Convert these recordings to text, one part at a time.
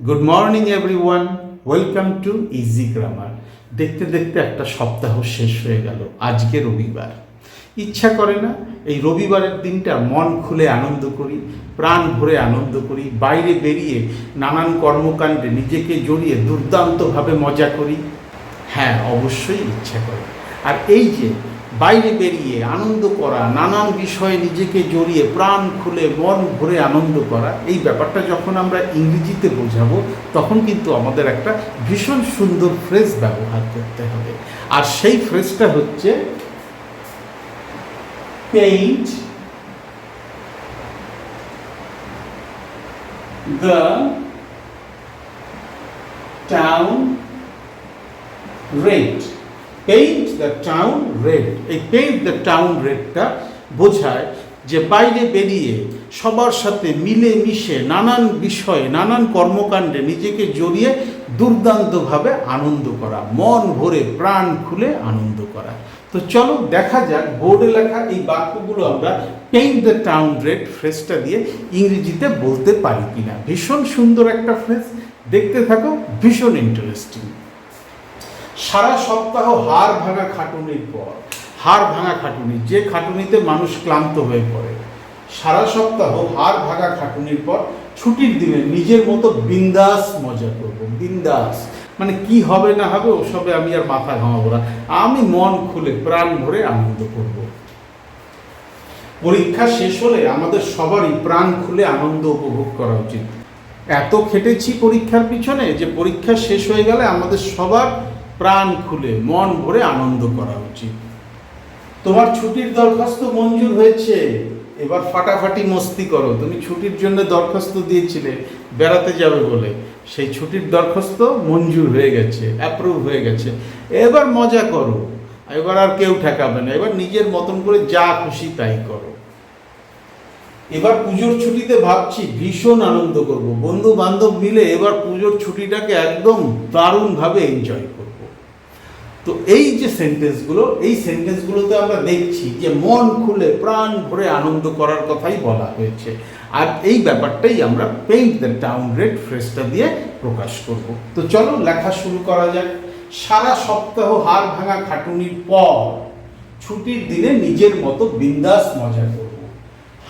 Good morning everyone, welcome to easy grammar. দেখতে দেখতে একটা সপ্তাহ শেষ হয়ে গেল। আজকে রবিবার। ইচ্ছা করে না এই রবিবারের দিনটা মন খুলে আনন্দ করি, প্রাণ ভরে আনন্দ করি, বাইরে বেরিয়ে নানান কর্মকাণ্ডে নিজেকে জড়িয়ে দুর্দান্তভাবে মজা করি? হ্যাঁ, অবশ্যই ইচ্ছা করে। আর এই যে বাইরে বেরিয়ে আনন্দ করা, নানান বিষয়ে নিজেকে জড়িয়ে প্রাণ খুলে মন ভরে আনন্দ করা, এই ব্যাপারটা যখন আমরা ইংরেজিতে বোঝাবো তখন কিন্তু আমাদের একটা ভীষণ সুন্দর ফ্রেজ ব্যবহার করতে হবে। আর সেই ফ্রেজটা হচ্ছে paint the town red. Paint the town red. এই পেইন্ট দ্য টাউন রেডটা বোঝায় যে বাইরে বেরিয়ে সবার সাথে মিলে মিশে নানান বিষয়ে নানান কর্মকাণ্ডে নিজেকে জড়িয়ে দুর্দান্তভাবে আনন্দ করা, মন ভরে প্রাণ খুলে আনন্দ করা। তো চলো দেখা যাক বোর্ডে লেখা এই বাক্যগুলো আমরা পেইন্ট দ্য টাউন রেড ফ্রেজটা দিয়ে ইংরেজিতে বলতে পারি কিনা। ভীষণ সুন্দর একটা ফ্রেজ, দেখতে থাকো, ভীষণ ইন্টারেস্টিং। সারা সপ্তাহ হাড় ভাঙা খাটুনির পর, হাড় ভাঙা খাটুনি, যে খাটুনিতে মানুষ ক্লান্ত হয়ে পড়ে, সারা সপ্তাহ হাড় ভাঙা খাটুনির পর ছুটির দিনে নিজের মতো বিন্দাস মজা করব। বিন্দাস মানে কি হবে না হবে ওসবে আমি আর মাথা ঘামাবো না, আমি মন খুলে প্রাণ ভরে আনন্দ করব। পরীক্ষা শেষ হলে আমাদের সবারই প্রাণ খুলে আনন্দ উপভোগ করা উচিত। এত খেটেছি পরীক্ষার পিছনে যে পরীক্ষা শেষ হয়ে গেলে আমাদের সবার প্রাণ খুলে মন ভরে আনন্দ করা উচিত। তোমার ছুটির দরখাস্ত মঞ্জুর হয়েছে, এবার ফাটাফাটি মস্তি করো। তুমি ছুটির জন্য দরখাস্ত দিয়েছিলে বেড়াতে যাবে বলে, সেই ছুটির দরখাস্ত মঞ্জুর হয়ে গেছে, অ্যাপ্রুভ হয়ে গেছে। এবার মজা করো, এবার আর কেউ ঠেকাবে না, এবার নিজের মতন করে যা খুশি তাই করো। এবার পুজোর ছুটিতে ভাবছি ভীষণ আনন্দ করব, বন্ধু বান্ধব মিলে এবার পুজোর ছুটিটাকে একদম দারুণভাবে এনজয় করব। তো এই যে সেন্টেন্সগুলো, এই সেন্টেন্সগুলোতে আমরা দেখছি যে মন খুলে প্রাণ ভরে আনন্দ করার কথাই বলা হয়েছে। আর এই ব্যাপারটাই আমরা পেইন্ট দ্য টাউন রেড ফ্রেজটা দিয়ে প্রকাশ করব। তো চলো লেখা শুরু করা যাক। সারা সপ্তাহ হাড় ভাঙা খাটুনির পর ছুটির দিনে নিজের মতো বিন্দাস মজা করব।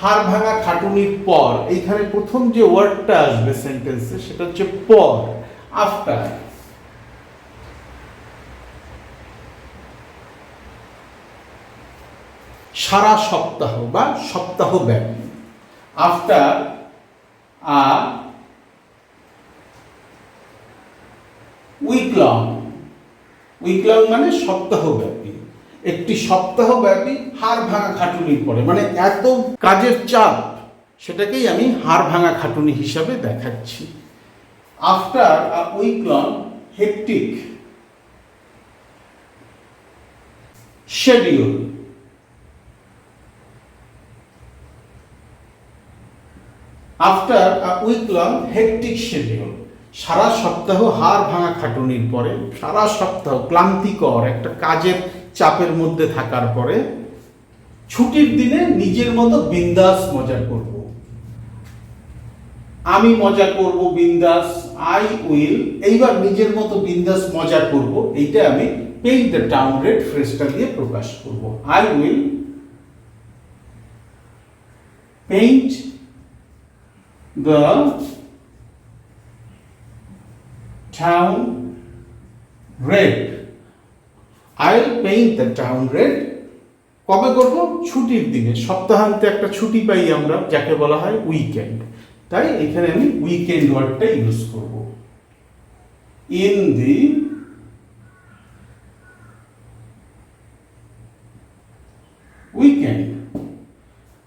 হাড় ভাঙা খাটুনির পর, এইখানে প্রথম যে ওয়ার্ডটা আসবে সেন্টেন্সে সেটা হচ্ছে পর, আফটার। সারা সপ্তাহ বা সপ্তাহ ব্যাপী। After a week long. Week long মানে সপ্তাহ ব্যাপী। একটি সপ্তাহ ব্যাপী হাড় ভাঙা খাটুনির পরে, মানে এত কাজের চাপ, সেটাকেই আমি হাড় ভাঙা খাটুনি হিসাবে দেখাচ্ছি। After a week long hectic schedule. After a week long hectic schedule. সারা সপ্তাহ হাড় ভাঙা খাটুনির পরে, সারা সপ্তাহ ক্লান্তিকর একটা কাজের চাপের মধ্যে থাকার পরে ছুটির দিনে নিজের মতো বিন্দাস মজা করব। আমি মজা করব বিন্দাস, আই উইল। এইবার নিজের মতো বিন্দাস মজা করব, এইটা আমি পেইন্ট দ্য টাউন রেড ফ্রেজটা দিয়ে প্রকাশ করব। I will paint the town red. I'll paint the town red. কবে করব? ছুটির দিনে। সপ্তাহান্তে একটা ছুটি পাই আমরা, যাকে বলা হয় উইকেন্ড। তাই এখানে আমি উইকেন্ড ওয়ার্ডটা ইউজ করব। In the weekend.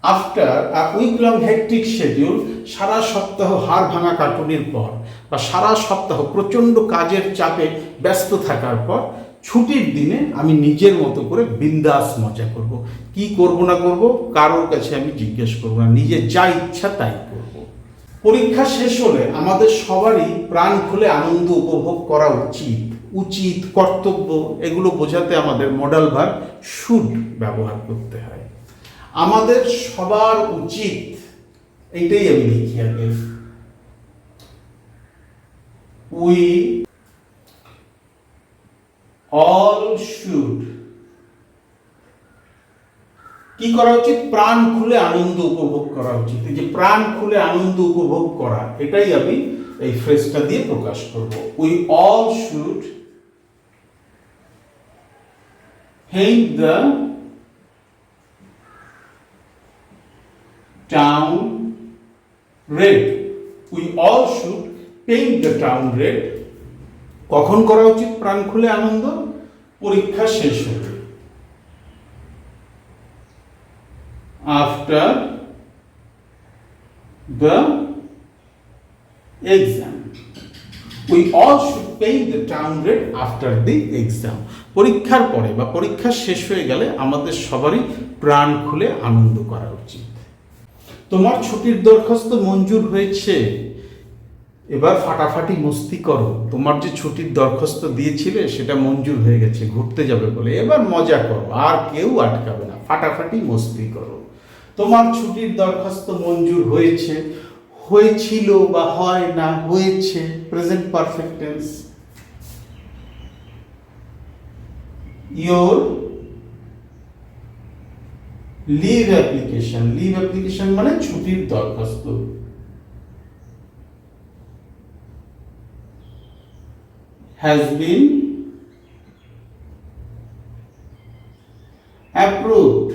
After a week long hectic schedule. সারা সপ্তাহ হাড় ভাঙা কাটুনির পর বা সারা সপ্তাহ প্রচণ্ড কাজের চাপে ব্যস্ত থাকার পর ছুটির দিনে আমি নিজের মতো করে বিন্দাস মজা করব। কি করব না করব কারোর কাছে আমি জিজ্ঞেস করব না, নিজের যা ইচ্ছা তাই করব। পরীক্ষা শেষ হলে আমাদের সবারই প্রাণ খুলে আনন্দ উপভোগ করা উচিত। উচিত, কর্তব্য, এগুলো বোঝাতে আমাদের মডাল ভার্ব শুড ব্যবহার করতে হয়। আমাদের সবার উচিত, এইটাই আমি লিখি আগে। উই অল শুড কি করা উচিত? প্রাণ খুলে আনন্দ উপভোগ করা উচিত। এই যে প্রাণ খুলে আনন্দ উপভোগ করা, এটাই আমি এই ফ্রেজটা দিয়ে প্রকাশ করব। We all should paint the town red. We all should paint the town red. কখন করা উচিত প্রাণ খুলে আনন্দ? পরীক্ষা শেষ হলে, after the exam. We all should paint the town red after the exam. পরীক্ষার পরে বা পরীক্ষা শেষ হয়ে গেলে আমাদের সবারই প্রাণ খুলে আনন্দ করা উচিত। তোমার ছুটির দরখাস্ত মঞ্জুর হয়েছে, এবার ফাটাফাটি মস্তি করো। তোমার যে ছুটির দরখাস্ত দিয়েছিলে সেটা মঞ্জুর হয়ে গেছে, ঘুরতে যাবে বলে, এবার মজা করো, আর কেউ আটকাবে না, ফাটাফাটি মস্তি করো। তোমার ছুটির দরখাস্ত মঞ্জুর হয়েছে, হয়েছিল বা হয় না, হয়েছে, present perfect tense. Your leave application, leave application মানে ছুটির দরখাস্ত, has been approved.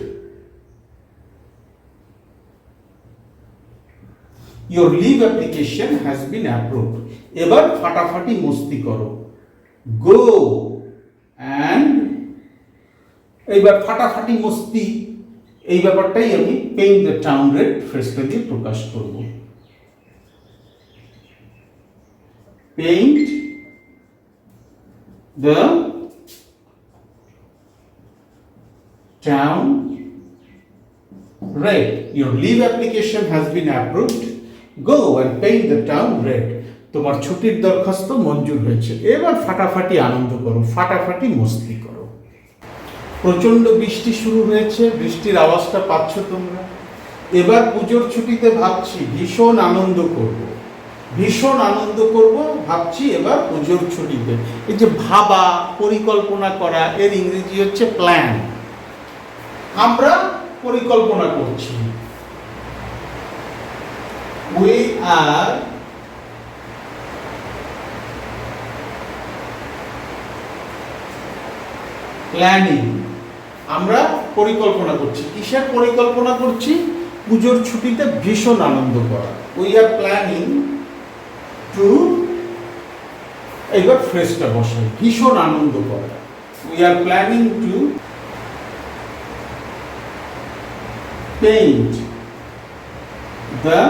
Your leave application has been approved. এবার ফাটাফাটি মস্তি করো, go and এইবার ফাটাফাটি মস্তি, এই ব্যাপারটাই আমি পেইন্ট দ্য টাউন রেড ফ্রেজটা দিয়ে প্রকাশ করব। Paint the town red. Your leave application has been approved. Go and paint the town red. তোমার ছুটির দরখাস্ত মঞ্জুর হয়েছে, এবার ফাটাফাটি আনন্দ করো, ফাটাফাটি মস্তি করো। প্রচন্ড বৃষ্টি শুরু হয়েছে, বৃষ্টির আওয়াজটা পাচ্ছ তোমরা। এবার পুজোর ছুটিতে ভাবছি ভীষণ আনন্দ করব, ভীষণ আনন্দ করব ভাবছি এবার পুজোর ছুটিতে। এই যে ভাবা, পরিকল্পনা করা, এর ইংরেজি হচ্ছে প্ল্যান। আমরা পরিকল্পনা করছি, we are planning. আমরা পরিকল্পনা করছি, কিসের পরিকল্পনা করছি? পুজোর ছুটিতে ভীষণ আনন্দ করা। we are planning to, এবার ফ্রেজটা বসাই, ভীষণ আনন্দ করা। we are planning to paint the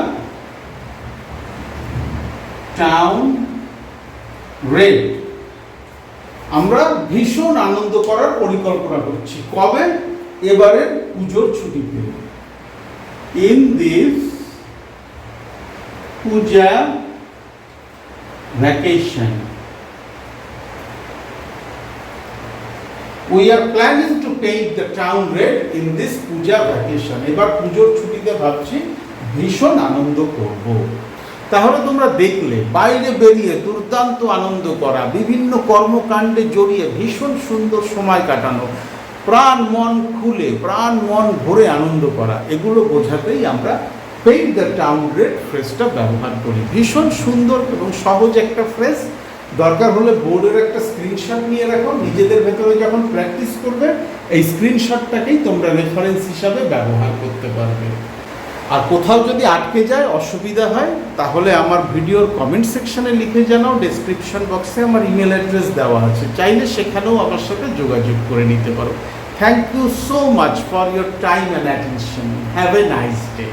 town red. আমরা ভীষণ আনন্দ করার পরিকল্পনা করছি, কবে? এবারের পুজোর ছুটিতে। in this puja vacation we are planning to paint the town red in this puja vacation. এবার পুজোর ছুটিতে ভাবছি ভীষণ আনন্দ করব। তাহলে তোমরা দেখলে বাইরে বেরিয়ে দুর্দান্ত আনন্দ করা, বিভিন্ন কর্মকাণ্ডে জড়িয়ে ভীষণ সুন্দর সময় কাটানো, প্রাণ মন খুলে, প্রাণ মন ভরে আনন্দ করা, এগুলো বোঝাতেই আমরা পেইন্ট দ্য টাউন রেড ফ্রেজটা ব্যবহার করি। ভীষণ সুন্দর এবং সহজ একটা ফ্রেজ। দরকার হলে বোর্ডের একটা স্ক্রিনশট নিয়ে রাখো, নিজেদের ভেতরে যখন প্র্যাকটিস করবে এই স্ক্রিনশটটাকেই তোমরা রেফারেন্স হিসাবে ব্যবহার করতে পারবে। আর কোথাও যদি আটকে যায়, অসুবিধা হয়, তাহলে আমার ভিডিওর কমেন্ট সেকশনে লিখে জানাও। ডেসক্রিপশন বক্সে আমার ইমেল অ্যাড্রেস দেওয়া আছে, চাইলে সেখানেও আমার সাথে যোগাযোগ করে নিতে পারো। Thank you so much for your time and attention. Have a nice day.